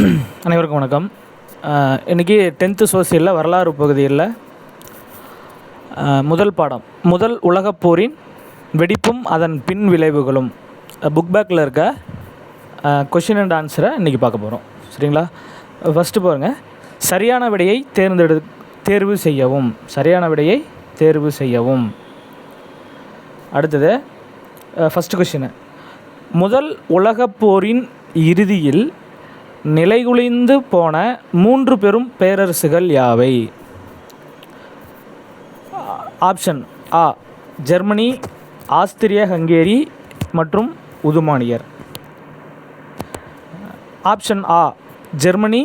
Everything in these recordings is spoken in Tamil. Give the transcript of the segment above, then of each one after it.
அனைவருக்கும் வணக்கம். இன்றைக்கி 10th சோசியலில் வரலாறு பகுதியில் முதல் பாடம் முதல் உலகப் போரின் வெடிப்பும் அதன் பின் விளைவுகளும் புக் பேக்கில் இருக்க கொஷின் அண்ட் ஆன்சரை இன்றைக்கி பார்க்க போகிறோம். சரிங்களா? ஃபஸ்ட்டு பாருங்கள், சரியான விடையை தேர்வு செய்யவும். சரியான விடையை தேர்வு செய்யவும். அடுத்தது ஃபஸ்ட்டு கொஷின், முதல் உலகப் போரின் இறுதியில் நிலைகுலைந்து போன 3 பெரும் பேரரசுகள் யாவை? ஆப்ஷன் ஆ ஜெர்மனி, ஆஸ்திரிய ஹங்கேரி மற்றும் உதுமானியர். ஆப்ஷன் ஆ ஜெர்மனி,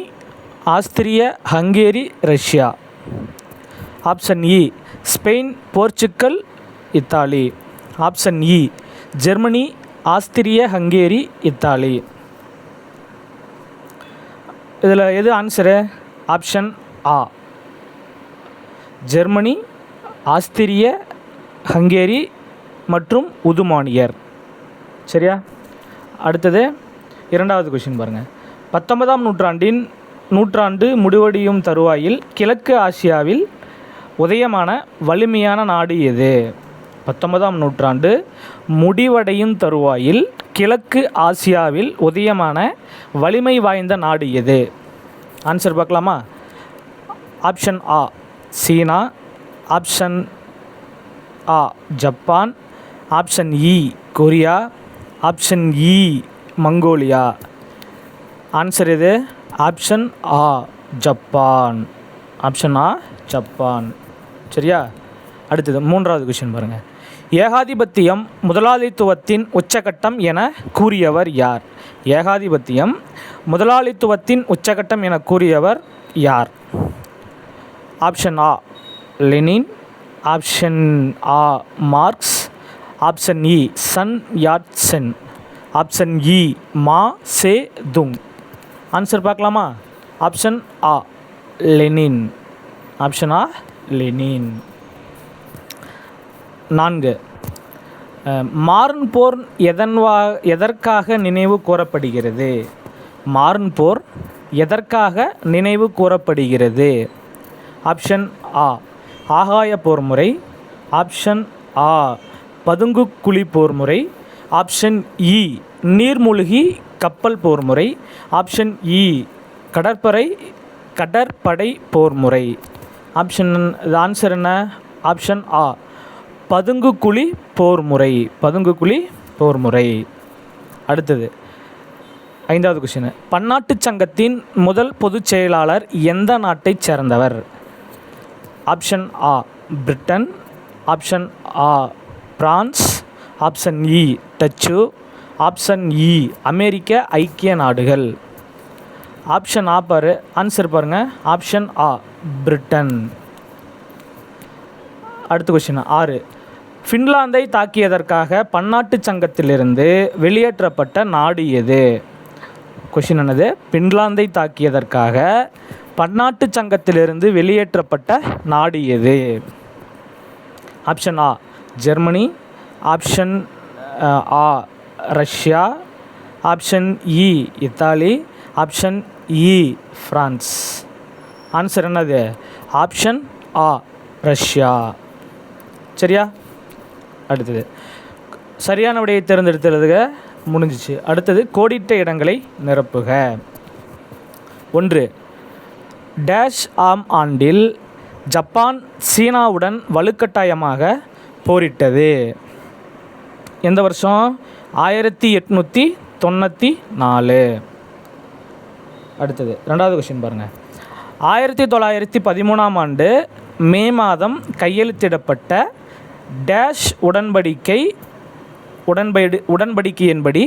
ஆஸ்திரிய ஹங்கேரி, ரஷ்யா. ஆப்ஷன் இ ஸ்பெயின், போர்ச்சுக்கல், இத்தாலி. ஆப்ஷன் இ ஜெர்மனி, ஆஸ்திரிய ஹங்கேரி, இத்தாலி. இதில் எது ஆன்சரு? ஆப்ஷன் ஆ ஜெர்மனி, ஆஸ்திரிய ஹங்கேரி மற்றும் உதுமானியர். சரியா? அடுத்தது இரண்டாவது கொஷின் பாருங்கள். 19ஆம் நூற்றாண்டு முடிவடையும் தருவாயில் கிழக்கு ஆசியாவில் உதயமான வலிமையான நாடு எது? 19ஆம் நூற்றாண்டு முடிவடையும் தருவாயில் கிழக்கு ஆசியாவில் உதயமான வலிமை வாய்ந்த நாடு எது? ஆன்சர் பார்க்கலாமா? ஆப்ஷன் ஆ சீனா, ஆப்ஷன் ஆ ஜப்பான், ஆப்ஷன் இ கொரியா, ஆப்ஷன் இ மங்கோலியா. ஆன்சர் எது? ஆப்ஷன் ஆ ஜப்பான். ஆப்ஷன் ஆ ஜப்பான். சரியா? அடுத்தது மூன்றாவது கொஷின் பாருங்கள். ஏகாதிபத்தியம் முதலாளித்துவத்தின் உச்சகட்டம் என கூறியவர் யார்? ஏகாதிபத்தியம் முதலாளித்துவத்தின் உச்சகட்டம் என கூறியவர் யார்? ஆப்ஷன் ஆ லெனின், ஆப்ஷன் ஆ மார்க்ஸ், ஆப்ஷன் இ சன் யாட் சென், ஆப்ஷன் இ மா சே துங். ஆன்சர் பார்க்கலாமா? ஆப்ஷன் ஆ லெனின். ஆப்ஷன் ஆ லெனின். 4 மார்ன் போர் எதற்காக நினைவு கூறப்படுகிறது? மார்ன் போர் எதற்காக நினைவு கூறப்படுகிறது? ஆப்ஷன் ஆ ஆகாய போர் முறை, ஆப்ஷன் ஆ பதுங்கு குழி போர் முறை, ஆப்ஷன் இ நீர்மூழ்கி கப்பல் போர் முறை, ஆப்ஷன் இ கடற்படை போர் முறை. ஆப்ஷன் ஆன்சர் என்ன? ஆப்ஷன் ஆ பதுங்கு குழி போர் முறை. பதுங்கு குழி போர் முறை. அடுத்தது 5வது கொஷின், பன்னாட்டு சங்கத்தின் முதல் பொதுச் செயலாளர் எந்த நாட்டைச் சேர்ந்தவர்? ஆப்ஷன் ஆ பிரிட்டன், ஆப்ஷன் ஆ பிரான்ஸ், ஆப்ஷன் இ டச்சு, ஆப்ஷன் இ அமெரிக்க ஐக்கிய நாடுகள். ஆப்ஷன் ஆ ஆன்சர் பாருங்கள். ஆப்ஷன் ஆ பிரிட்டன். அடுத்த கொஷின் 6, ஃபின்லாந்தை தாக்கியதற்காக பன்னாட்டு சங்கத்திலிருந்து வெளியேற்றப்பட்ட நாடு எது? கொஷின் என்னது? ஃபின்லாந்தை தாக்கியதற்காக பன்னாட்டு சங்கத்திலிருந்து வெளியேற்றப்பட்ட நாடு எது? ஆப்ஷன் ஆ ஜெர்மனி, ஆப்ஷன் ஆ ரஷ்யா, ஆப்ஷன் இ இத்தாலி, ஆப்ஷன் இ ஃப்ரான்ஸ். ஆன்சர் என்னது? ஆப்ஷன் ஆ ரஷ்யா. சரியா? அடுத்தது சரியான விடையை தேர்ந்தெடுத்துறதுக முடிஞ்சிச்சு. அடுத்தது கோடிட்ட இடங்களை நிரப்புக. 1, டேஷ் ஆம் ஆண்டில் ஜப்பான் சீனாவுடன் வலுக்கட்டாயமாக போரிட்டது? எந்த வருஷம்? 1894. அடுத்தது 2வது கொஷின் பாருங்கள். 1913ஆம் ஆண்டு மே மாதம் கையெழுத்திடப்பட்ட டேஷ் உடன்படிக்கையின்படி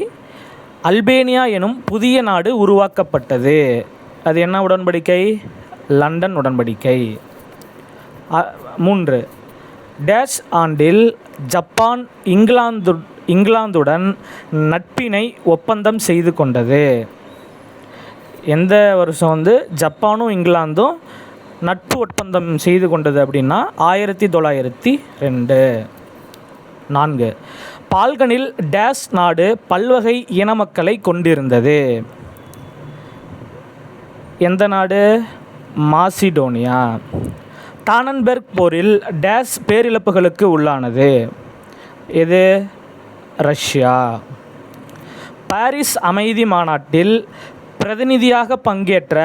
அல்பேனியா எனும் புதிய நாடு உருவாக்கப்பட்டது? அது என்ன உடன்படிக்கை? லண்டன் உடன்படிக்கை. 3, டேஷ் ஆண்டில் ஜப்பான் இங்கிலாந்துடன் நட்பினை ஒப்பந்தம் செய்து கொண்டது? எந்த வருஷம் ஜப்பானும் இங்கிலாந்தும் நட்பு ஒப்பந்தம் செய்து கொண்டது அப்படின்னா 1902. 4, பால்கனில் டேஷ் நாடு பல்வகை இன மக்களை கொண்டிருந்தது? எந்த நாடு? மாசிடோனியா. டானன்பெர்க் போரில் டேஸ் பேரிழப்புகளுக்கு உள்ளானது? எது? ரஷ்யா. பாரிஸ் அமைதி மாநாட்டில் பிரதிநிதியாக பங்கேற்ற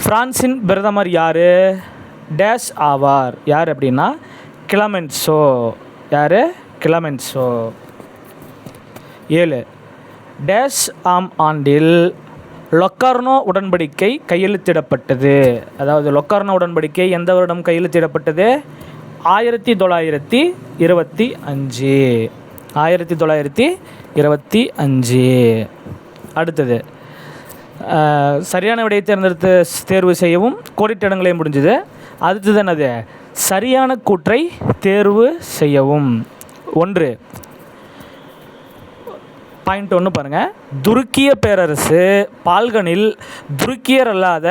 பிரான்சின் பிரதமர் யார்? டேஸ் ஆவார். யார் அப்படின்னா கிளமென்சோ. யார்? கிளமென்சோ. 7. டேஸ் ஆம் ஆண்டில் லொக்கார்னோ உடன்படிக்கை கையெழுத்திடப்பட்டது? அதாவது லொக்கார்னோ உடன்படிக்கை எந்த வருடம் கையெழுத்திடப்பட்டது? 1925. 1925. அடுத்தது சரியான விடையை தேர்வு செய்யவும் கோடிட்ட இடங்களே முடிஞ்சது. அடுத்தது என்னது? சரியான கூற்றை தேர்வு செய்யவும். 1. பாயிண்ட் 1 பாருங்கள். துருக்கிய பேரரசு பால்கனில் துருக்கியர் அல்லாத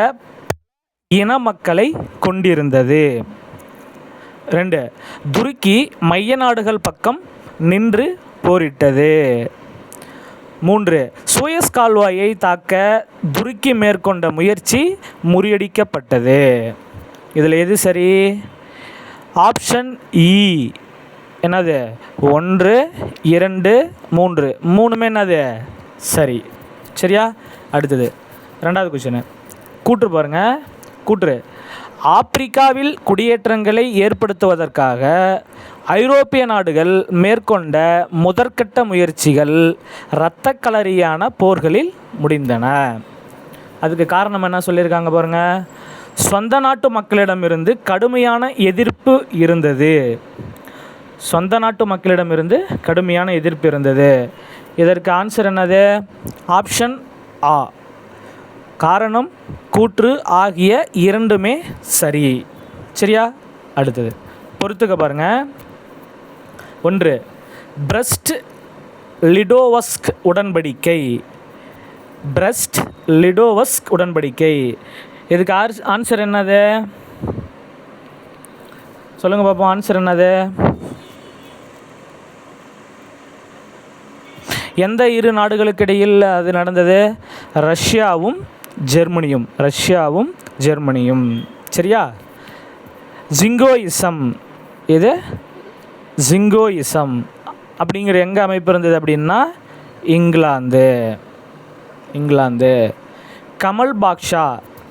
இன மக்களை கொண்டிருந்தது. 2. துருக்கி மைய நாடுகள் பக்கம் நின்று போரிட்டது. 3. சூயஸ் கால்வாயை தாக்க துருக்கி மேற்கொண்ட முயற்சி முறியடிக்கப்பட்டது. இதில் எது சரி? ஆப்ஷன் இ. என்னது? 1, 2, 3 மூணுமே என்னது? சரி. சரியா? அடுத்தது 2வது கொஸ்டின். கூற்று பாருங்கள். கூற்று: ஆப்பிரிக்காவில் குடியேற்றங்களை ஏற்படுத்துவதற்காக ஐரோப்பிய நாடுகள் மேற்கொண்ட முதற்கட்ட முயற்சிகள் இரத்த களரியான போர்களில் முடிந்தன. அதுக்கு காரணம் என்ன சொல்லியிருக்காங்க பாருங்கள். சொந்த நாட்டு மக்களிடமிருந்து கடுமையான எதிர்ப்பு இருந்தது. சொந்த நாட்டு மக்களிடமிருந்து கடுமையான எதிர்ப்பு இருந்தது. இதற்கு ஆன்சர் என்னது? ஆப்ஷன் ஆ. காரணம், கூற்று ஆகிய இரண்டுமே சரி. சரியா? அடுத்தது பொறுத்துக்க பாருங்கள். 1. பிரெஸ்ட் லிடோவஸ்க் உடன்படிக்கை. பிரெஸ்ட் லிடோவஸ்க் உடன்படிக்கை. இதுக்கு ஆன்சர் என்னது? சொல்லுங்கள் பார்ப்போம். ஆன்சர் என்னது? எந்த இரு நாடுகளுக்கு இடையில் அது நடந்தது? ரஷ்யாவும் ஜெர்மனியும். ரஷ்யாவும் ஜெர்மனியும். சரியா? ஜிங்கோயிசம். இது ஜிங்கோயிசம் அப்படிங்கிற எங்கே அமைப்பு இருந்தது அப்படின்னா இங்கிலாந்து. இங்கிலாந்து. கமல் பாக்ஷா.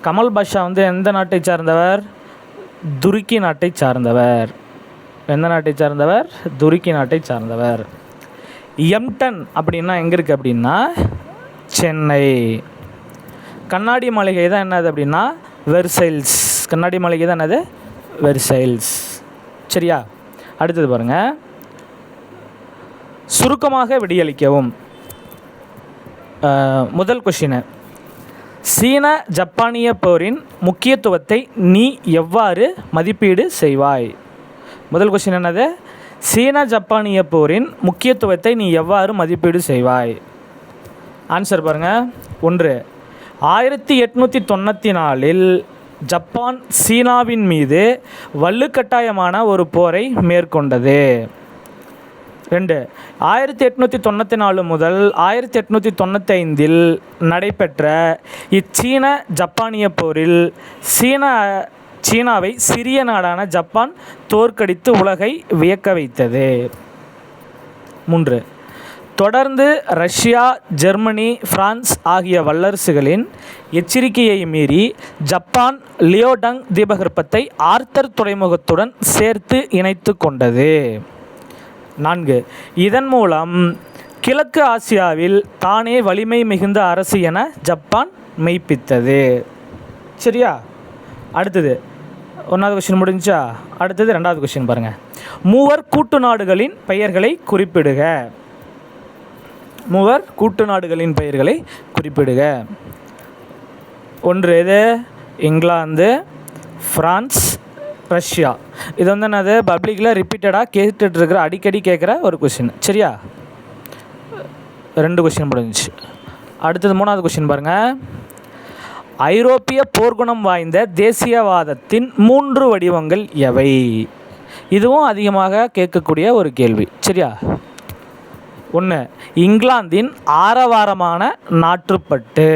கமல் பாஷா வந்து எந்த நாட்டை சார்ந்தவர்? துருக்கி நாட்டை சார்ந்தவர். எந்த நாட்டை சார்ந்தவர்? துருக்கி நாட்டை சார்ந்தவர். எம்டன் அப்படின்னா எங்கே இருக்குது அப்படின்னா சென்னை. கண்ணாடி மாளிகை தான் என்னது அப்படின்னா வெர்சைல்ஸ். கண்ணாடி மாளிகை தான் என்னது? வெர்சைல்ஸ். சரியா? அடுத்தது பாருங்கள். சுருக்கமாக விடியளிக்கவும். முதல் கொஷின்: சீன ஜப்பானிய போரின் முக்கியத்துவத்தை நீ எவ்வாறு மதிப்பீடு செய்வாய்? முதல் கொஷின் என்னது? சீன ஜப்பானிய போரின் முக்கியத்துவத்தை நீ எவ்வாறு மதிப்பீடு செய்வாய்? ஆன்சர் பாருங்கள். 1. 1894 ஜப்பான் சீனாவின் மீது வலுக்கட்டாயமான ஒரு போரை மேற்கொண்டது. 2. 1894 முதல் 1895 நடைபெற்ற இச்சீன ஜப்பானிய போரில் சீனாவை சிறிய நாடான ஜப்பான் தோற்கடித்து உலகை வியக்க வைத்தது. 3. தொடர்ந்து ரஷ்யா, ஜெர்மனி, பிரான்ஸ் ஆகிய வல்லரசுகளின் எச்சரிக்கையை மீறி ஜப்பான் லியோடங் தீபகற்பத்தை ஆர்த்தர் துறைமுகத்துடன் சேர்த்து இணைத்து கொண்டது. 4. இதன் மூலம் கிழக்கு ஆசியாவில் தானே வலிமை மிகுந்த அரசு என ஜப்பான் மெய்ப்பித்தது. சரியா? அடுத்தது 1வது கொஸ்டின் முடிஞ்சா? அடுத்தது 2வது கொஸ்டின் பாருங்கள். மூவர் கூட்டு நாடுகளின் பெயர்களை குறிப்பிடுக. மூவர் கூட்டு நாடுகளின் பெயர்களை குறிப்பிடுக. 1. இது இங்கிலாந்து, பிரான்ஸ், ரஷ்யா. இது வந்து என்னது? பப்ளிக்கில் ரிப்பீட்டடாக கேட்டுட்ருக்கிற, அடிக்கடி கேட்குற ஒரு கொஷின். சரியா? 2 கொஷின் முடிஞ்சிச்சு. அடுத்தது 3வது கொஷின் பாருங்கள். ஐரோப்பிய போர்க்குணம் வாய்ந்த தேசியவாதத்தின் 3 வடிவங்கள் எவை? இதுவும் அதிகமாக கேட்கக்கூடிய ஒரு கேள்வி. சரியா? 1. இங்கிலாந்தின் ஆரவாரமான நாட்டுப்பட்டு.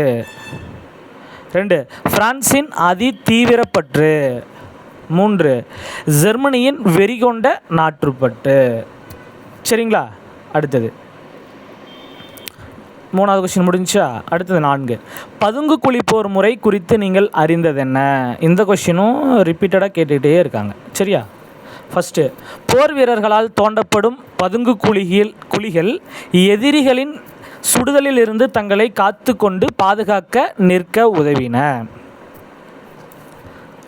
2 பிரான்சின் அதி தீவிரப்பற்று. 3 ஜெர்மனியின் வெறிகொண்ட நாட்டுப்பற்று. சரிங்களா? அடுத்தது 3வது கொஸ்டின் முடிஞ்சா. அடுத்தது 4 பதுங்கு குழி போர் முறை குறித்து நீங்கள் அறிந்தது என்ன? இந்த கொஸ்டினும் ரிப்பீட்டடாக கேட்டுக்கிட்டே இருக்காங்க. சரியா? ஃபஸ்ட்டு, போர் வீரர்களால் தோண்டப்படும் பதுங்கு குழிகள் எதிரிகளின் சுடுதலில் இருந்து தங்களை காத்து கொண்டு பாதுகாக்க நிற்க உதவின.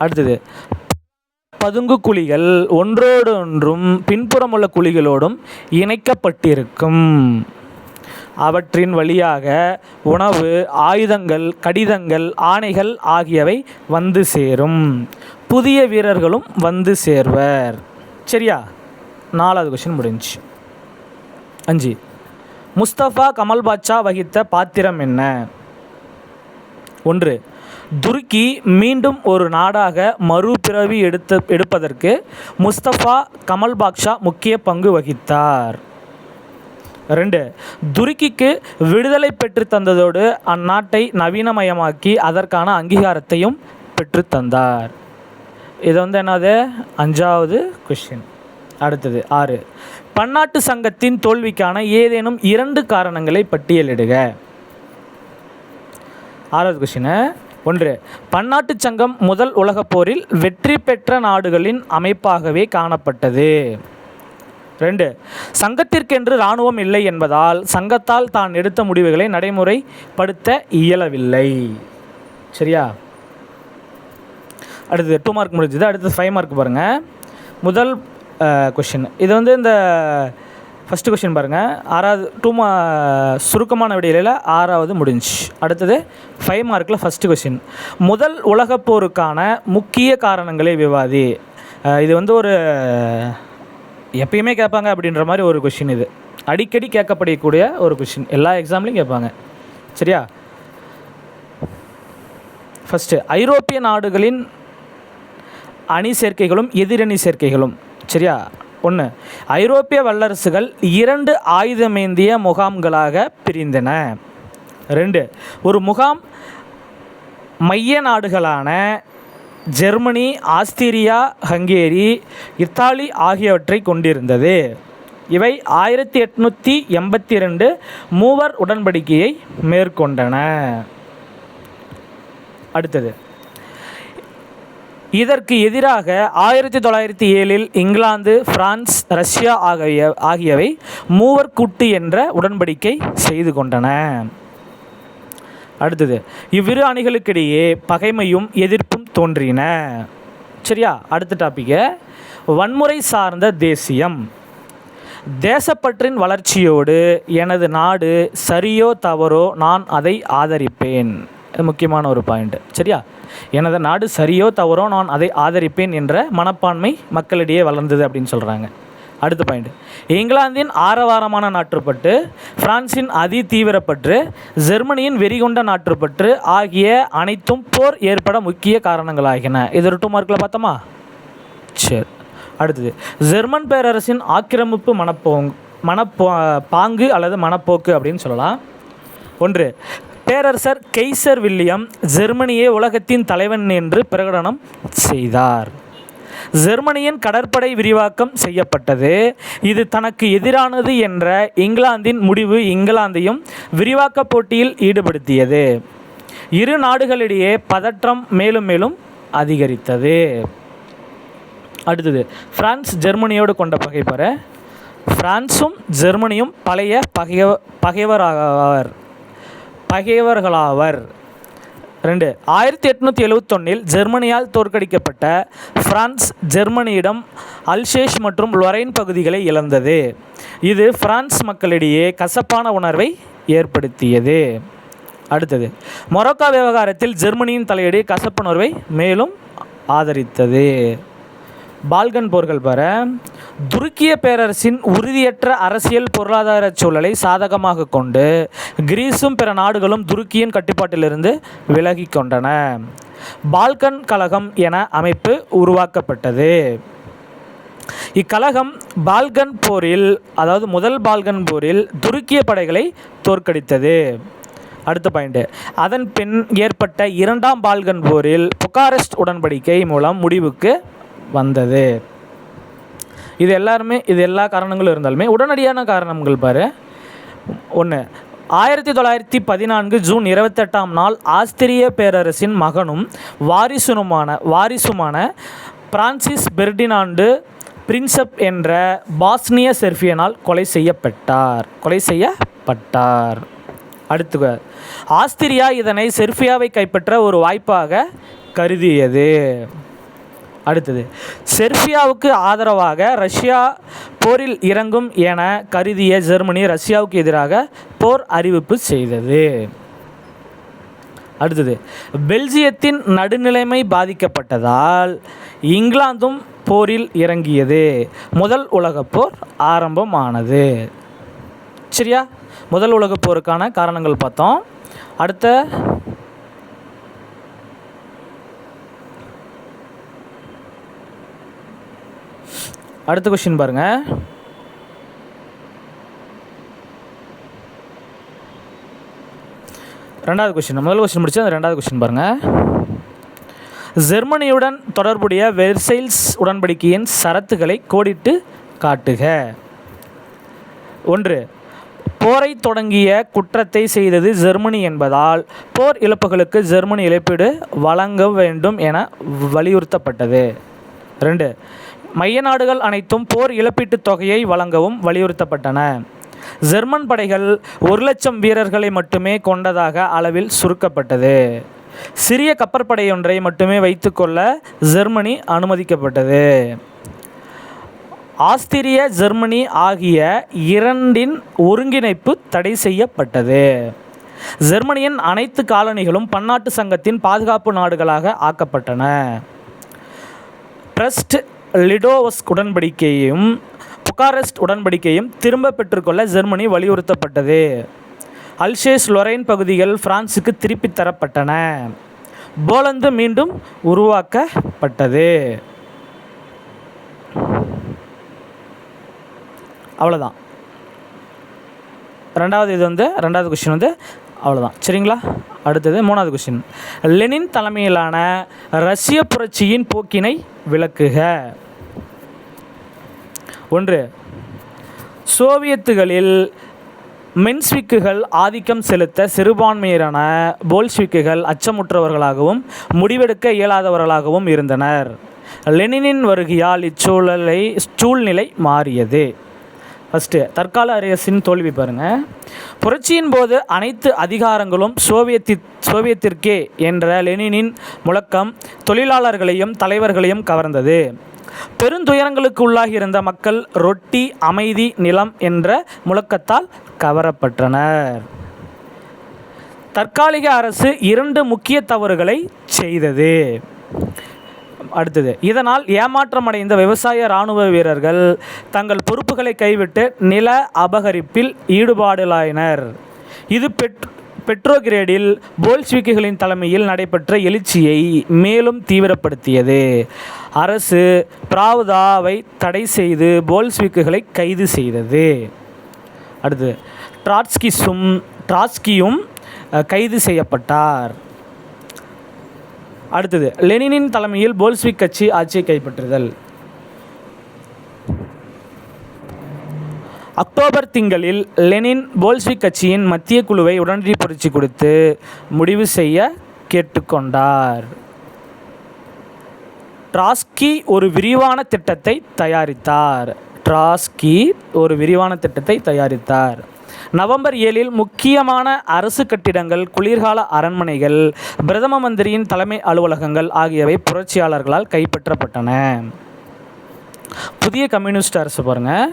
அடுத்தது, பதுங்கு குழிகள் ஒன்றோடொன்றும் பின்புறம் உள்ள குழிகளோடும் இணைக்கப்பட்டிருக்கும். அவற்றின் வழியாக உணவு, ஆயுதங்கள், கடிதங்கள், ஆணைகள் ஆகியவை வந்து சேரும். புதிய வீரர்களும் வந்து சேர்வர். சரியா? 4வது கொஸ்டின் முடிஞ்சு. 5 முஸ்தபா கமல் பாட்ஷா வகித்த பாத்திரம் என்ன? 1 துருக்கி மீண்டும் ஒரு நாடாக மறுபிறவி எடுப்பதற்கு முஸ்தபா கமல் பாட்ஷா முக்கிய பங்கு வகித்தார். 2 துருக்கிக்கு விடுதலை பெற்று தந்ததோடு அந்நாட்டை நவீனமயமாக்கி அதற்கான அங்கீகாரத்தையும் பெற்று தந்தார். இது என்னது? 5வது கொஸ்டின். அடுத்தது 6 பன்னாட்டு சங்கத்தின் தோல்விக்கான ஏதேனும் 2 காரணங்களை பட்டியலிடுக. 6வது கொஸ்டின். 1 பன்னாட்டு சங்கம் முதல் உலகப் போரில் வெற்றி பெற்ற நாடுகளின் அமைப்பாகவே காணப்பட்டது. 2 சங்கத்திற்கென்று இராணுவம் இல்லை என்பதால் சங்கத்தால் தான் எடுத்த முடிவுகளை நடைமுறைப்படுத்த இயலவில்லை. சரியா? அடுத்தது 2 மார்க் முடிஞ்சது. அடுத்தது 5 மார்க் பாருங்கள். முதல் கொஷின் இது இந்த ஃபஸ்ட்டு கொஷின் பாருங்கள். 6வது சுருக்கமான விடையில் 6வது முடிஞ்சு. அடுத்தது 5 மார்க்கில் ஃபஸ்ட்டு கொஷின் முதல் உலகப் போருக்கான முக்கிய காரணங்களை விவாதி. இது ஒரு எப்பயுமே கேட்பாங்க அப்படின்ற மாதிரி ஒரு கொஷின். இது அடிக்கடி கேட்கப்படக்கூடிய ஒரு கொஷின், எல்லா எக்ஸாம்லேயும் கேட்பாங்க. சரியா? ஃபஸ்ட்டு, ஐரோப்பிய நாடுகளின் அணி சேர்க்கைகளும் எதிரணி சேர்க்கைகளும். சரியா? 1 ஐரோப்பிய வல்லரசுகள் 2 ஆயுதமேந்திய முகாம்களாக பிரிந்தன. 2 ஒரு முகாம் மைய நாடுகளான ஜெர்மனி, ஆஸ்திரியா, ஹங்கேரி, இத்தாலி ஆகியவற்றை கொண்டிருந்தது. இவை 1882 மூவர் உடன்படிக்கையை மேற்கொண்டன. அடுத்தது, இதற்கு எதிராக 1907 இங்கிலாந்து, பிரான்ஸ், ரஷ்யா ஆகியவை மூவர் கூட்டு என்ற உடன்படிக்கை செய்து கொண்டன. அடுத்தது, இவ்விரு அணிகளுக்கிடையே பகைமையும் எதிர்ப்பும் தோன்றின. சரியா? அடுத்த டாப்பிக்கு வன்முறை சார்ந்த தேசியம். தேசப்பற்றின் வளர்ச்சியோடு எனது நாடு சரியோ தவறோ நான் அதை ஆதரிப்பேன். முக்கியமான ஒரு பாயிண்ட். சரியா? எனது நாடு சரியோ தவறோ நான் அதை ஆதரிப்பேன் என்ற மனப்பான்மை மக்களிடையே வளர்ந்தது அப்படின்னு சொல்கிறாங்க. அடுத்த பாயிண்ட், இங்கிலாந்தின் ஆரவாரமான நாட்டுப்பற்று, பிரான்சின் அதி தீவிரப்பற்று, ஜெர்மனியின் வெறிகொண்ட நாட்டுப்பற்று ஆகிய அனைத்தும் போர் ஏற்பட முக்கிய காரணங்களாகின. இது ஒரு 2 மார்க்கில் பார்த்தோமா? சரி. அடுத்தது, ஜெர்மன் பேரரசின் ஆக்கிரமிப்பு பாங்கு அல்லது மனப்போக்கு அப்படின்னு சொல்லலாம். 1 பேரரசர் கெய்சர் வில்லியம் ஜெர்மனியே உலகத்தின் தலைவன் என்று பிரகடனம் செய்தார். ஜெர்மனியின் கடற்படை விரிவாக்கம் செய்யப்பட்டது. இது தனக்கு எதிரானது என்ற இங்கிலாந்தின் முடிவு இங்கிலாந்தையும் விரிவாக்க போட்டியில் ஈடுபடுத்தியது. இரு நாடுகளிடையே பதற்றம் மேலும் மேலும் அதிகரித்தது. அடுத்தது, பிரான்ஸ் ஜெர்மனியோடு கொண்ட பகைப்பற. பிரான்சும் ஜெர்மனியும் பழைய பகைவர்களாவர். 2 1871 ஜெர்மனியால் தோற்கடிக்கப்பட்ட பிரான்ஸ் ஜெர்மனியிடம் அல்சேஸ் மற்றும் லொரைன் பகுதிகளை இழந்தது. இது பிரான்ஸ் மக்களிடையே கசப்பான உணர்வை ஏற்படுத்தியது. அடுத்தது, மொரோக்கோ விவகாரத்தில் ஜெர்மனியின் தலையீடு கசப்புணர்வை மேலும் ஆதரித்தது. பால்கன் போர்கள் பெற துருக்கிய பேரரசின் உறுதியற்ற அரசியல் பொருளாதார சூழலை சாதகமாக கொண்டு கிரீஸும் பிற நாடுகளும் துருக்கியின் கட்டுப்பாட்டிலிருந்து விலகி கொண்டன. பால்கன் கழகம் என அமைப்பு உருவாக்கப்பட்டது. இக்கழகம் பால்கன் போரில், அதாவது முதல் பால்கன் போரில் துருக்கிய படைகளை தோற்கடித்தது. அடுத்த பாயிண்ட்டு, அதன் பின் ஏற்பட்ட இரண்டாம் பால்கன் போரில் புக்காரெஸ்ட் உடன்படிக்கை மூலம் முடிவுக்கு வந்தது. இது எல்லா காரணங்களும் இருந்தாலுமே உடனடியான காரணங்கள் பாரு. 1, 1914 ஜூன் 28ஆம் நாள் ஆஸ்திரிய பேரரசின் மகனும் வாரிசுமான பிரான்சிஸ் பெர்டினாண்டு பிரின்சப் என்ற பாஸ்னிய செர்பியனால் கொலை செய்யப்பட்டார். அடுத்து, ஆஸ்திரியா இதனை செர்பியாவை கைப்பற்ற ஒரு வாய்ப்பாக கருதியது. அடுத்தது, செர்பியாவுக்கு ஆதரவாக ரஷ்யா போரில் இறங்கும் என கருதிய ஜெர்மனி ரஷ்யாவுக்கு எதிராக போர் அறிவிப்பு செய்தது. அடுத்தது, பெல்ஜியத்தின் நடுநிலைமை பாதிக்கப்பட்டதால் இங்கிலாந்தும் போரில் இறங்கியது. முதல் உலகப் போர் ஆரம்பமானது. சரியா? முதல் உலகப் போருக்கான காரணங்கள் பார்த்தோம். அடுத்த கொஸ்டின் பாருங்க. ரெண்டாவது கொஸ்டின், முதல் கொஸ்டின் முடிச்சு அந்த ரெண்டாவது கொஸ்டின் பாருங்க. ஜெர்மனியுடன் தொடர்புடைய வெர்சைல்ஸ் உடன்படிக்கையின் சரத்துக்களை கோடிட்டு காட்டுக. 1, போரை தொடங்கிய குற்றத்தை செய்தது ஜெர்மனி என்பதால் போர் இழப்புகளுக்கு ஜெர்மனி இழப்பீடு வழங்க வேண்டும் என வலியுறுத்தப்பட்டது. 2, மைய நாடுகள் அனைத்தும் போர் இழப்பீட்டுத் தொகையை வழங்கவும் வலியுறுத்தப்பட்டன. ஜெர்மன் படைகள் 1,00,000 வீரர்களை மட்டுமே கொண்டதாக அளவில் சுருக்கப்பட்டது. சிறிய கப்பற்படையொன்றை மட்டுமே வைத்துக்கொள்ள ஜெர்மனி அனுமதிக்கப்பட்டது. ஆஸ்திரிய ஜெர்மனி ஆகிய இரண்டின் ஒருங்கிணைப்பு தடை செய்யப்பட்டது. ஜெர்மனியின் அனைத்து காலனிகளும் பன்னாட்டு சங்கத்தின் பாதுகாப்பு நாடுகளாக ஆக்கப்பட்டன. பிரஸ்ட் லிடோவஸ்க் உடன்படிக்கையும் புக்காரெஸ்ட் உடன்படிக்கையும் திரும்ப பெற்றுக்கொள்ள ஜெர்மனி வலியுறுத்தப்பட்டது. அல்சேஸ் லொரைன் பகுதிகள் பிரான்சுக்கு திருப்பித் தரப்பட்டன. போலந்து மீண்டும் உருவாக்கப்பட்டது. அவ்வளோதான். ரெண்டாவது கொஸ்டின் அவ்வளோதான். சரிங்களா? அடுத்தது மூணாவது கொஸ்டின், லெனின் தலைமையிலான ரஷ்ய புரட்சியின் போக்கினை விளக்குக. 1, சோவியத்துகளில் மென்ஸ்விக்குகள் ஆதிக்கம் செலுத்த சிறுபான்மையினரான போல்ஸ்விக்குகள் அச்சமுற்றவர்களாகவும் முடிவெடுக்க இயலாதவர்களாகவும் இருந்தனர். லெனினின் வருகையால் இச்சூழ்நிலை மாறியது. ஃபஸ்ட்டு, தற்கால அரசின் தோல்வி பாருங்கள். புரட்சியின் போது அனைத்து அதிகாரங்களும் சோவியத்திற்கே என்ற லெனினின் முழக்கம் தொழிலாளர்களையும் தலைவர்களையும் கவர்ந்தது. பெருந்துயரங்களுக்கு உள்ளாகியிருந்த மக்கள் ரொட்டி, அமைதி, நிலம் என்ற முழக்கத்தால் கவரப்பட்டனர். தற்காலிக அரசு 2 முக்கிய தவறுகளை செய்தது. அடுத்தது, இதனால் ஏமாற்றமடைந்த விவசாய இராணுவ வீரர்கள் தங்கள் பொறுப்புகளை கைவிட்டு நில அபகரிப்பில் ஈடுபாடுளாயினர். இது பெட்ரோகிரேடில் போல்ஸ்விக்குகளின் தலைமையில் நடைபெற்ற எழுச்சியை மேலும் தீவிரப்படுத்தியது. அரசு பிராவ்தாவை தடை செய்து போல்ஸ்விக்குகளை கைது செய்தது. அடுத்து, ட்ராட்ஸ்கியும் கைது செய்யப்பட்டார். அடுத்தது, லெனினின் தலைமையில் போல்ஸ்விக் கட்சி ஆட்சியை கைப்பற்றுதல். அக்டோபர் திங்களில் லெனின் போல்ஸ்விக் கட்சியின் மத்திய குழுவை உடனடி புரட்சி கொடுத்து முடிவு செய்ய கேட்டுக்கொண்டார். ட்ராட்ஸ்கி ஒரு விரிவான திட்டத்தை தயாரித்தார். நவம்பர் 7 முக்கியமான அரசு கட்டிடங்கள், குளிர்கால அரண்மனைகள், பிரதம மந்திரியின் தலைமை அலுவலகங்கள் ஆகியவை புரட்சியாளர்களால் கைப்பற்றப்பட்டன. புதிய கம்யூனிஸ்ட் அரசு பாருங்கள்.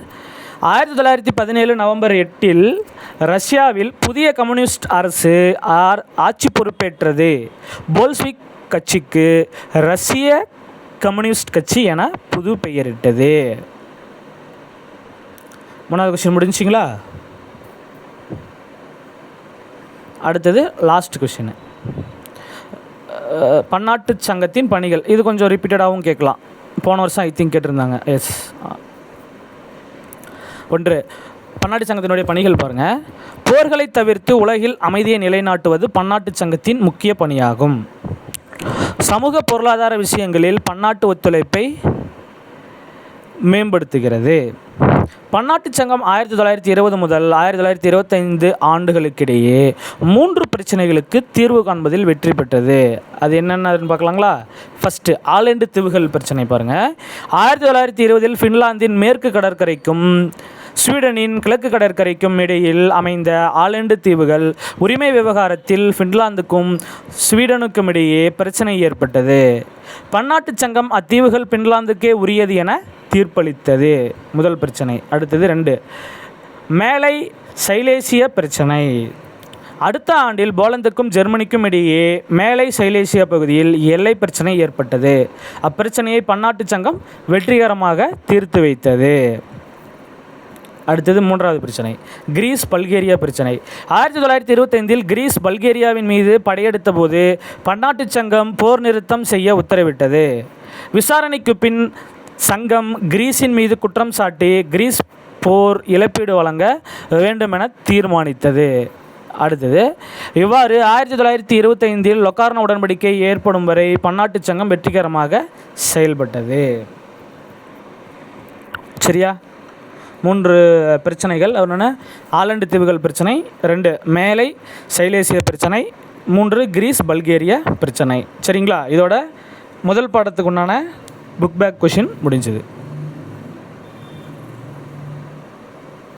1917 நவம்பர் 8 ரஷ்யாவில் புதிய கம்யூனிஸ்ட் அரசு ஆட்சி பொறுப்பேற்றது. போல்ஸ்விக் கட்சிக்கு ரஷ்ய கம்யூனிஸ்ட் கட்சி என புது பெயரிட்டது. மூணாவது கொஸ்டின் முடிஞ்சிங்களா? அடுத்தது லாஸ்ட் கொஸ்டின், பன்னாட்டு சங்கத்தின் பணிகள். இது கொஞ்சம் ரிப்பீட்டடாகவும் கேட்கலாம். போன வருஷம் ஐ திங்க் கேட்டிருந்தாங்க. எஸ். 1, பன்னாட்டு சங்கத்தினுடைய பணிகள் பாருங்கள். போர்களை தவிர்த்து உலகில் அமைதியை நிலைநாட்டுவது பன்னாட்டு சங்கத்தின் முக்கிய பணியாகும். சமூக பொருளாதார விஷயங்களில் பன்னாட்டு ஒத்துழைப்பை மேம்படுத்துகிறது. பன்னாட்டு சங்கம் 1920 முதல் 1925 ஆண்டுகளுக்கிடையே 3 பிரச்சனைகளுக்கு தீர்வு காண்பதில் வெற்றி பெற்றது. அது என்னென்னு பார்க்கலாங்களா? ஃபஸ்ட்டு ஆலண்டு தீவுகள் பிரச்சனை பாருங்கள். 1920 ஃபின்லாந்தின் மேற்கு கடற்கரைக்கும் ஸ்வீடனின் கிழக்கு கடற்கரைக்கும் இடையில் அமைந்த ஆலண்டு தீவுகள் உரிமை விவகாரத்தில் ஃபின்லாந்துக்கும் ஸ்வீடனுக்கும் இடையே பிரச்சனை ஏற்பட்டது. பன்னாட்டு சங்கம் அத்தீவுகள் பின்லாந்துக்கே உரியது என தீர்ப்பளித்தது. முதல் பிரச்சனை. அடுத்தது 2 மேலை சைலேசிய பிரச்சனை. அடுத்த ஆண்டில் போலந்துக்கும் ஜெர்மனிக்கும் இடையே மேலை சைலேசியா பகுதியில் எல்லை பிரச்சனை ஏற்பட்டது. அப்பிரச்சனையை பன்னாட்டு சங்கம் வெற்றிகரமாக தீர்த்து வைத்தது. அடுத்தது 3வது பிரச்சனை, கிரீஸ் பல்கேரியா பிரச்சனை. 1925 கிரீஸ் பல்கேரியாவின் மீது படையெடுத்த போது பன்னாட்டு சங்கம் போர் நிறுத்தம் செய்ய உத்தரவிட்டது. விசாரணைக்கு பின் சங்கம் கிரீஸின் மீது குற்றம் சாட்டி கிரீஸ் போர் இழப்பீடு வழங்க வேண்டும் என தீர்மானித்தது. அடுத்தது, இவ்வாறு 1925 லொக்கார்னோ உடன்படிக்கை ஏற்படும் வரை பன்னாட்டு சங்கம் வெற்றிகரமாக செயல்பட்டது. சரியா? 3 பிரச்சனைகள். ஒன்று ஆலண்டு தீவுகள் பிரச்சனை, 2 மேலை சைலேசிய பிரச்சனை, 3 கிரீஸ் பல்கேரியா பிரச்சனை. சரிங்களா? இதோட முதல் பாடத்துக்கு உண்டான புக் பேக் கொஷின் முடிஞ்சுது.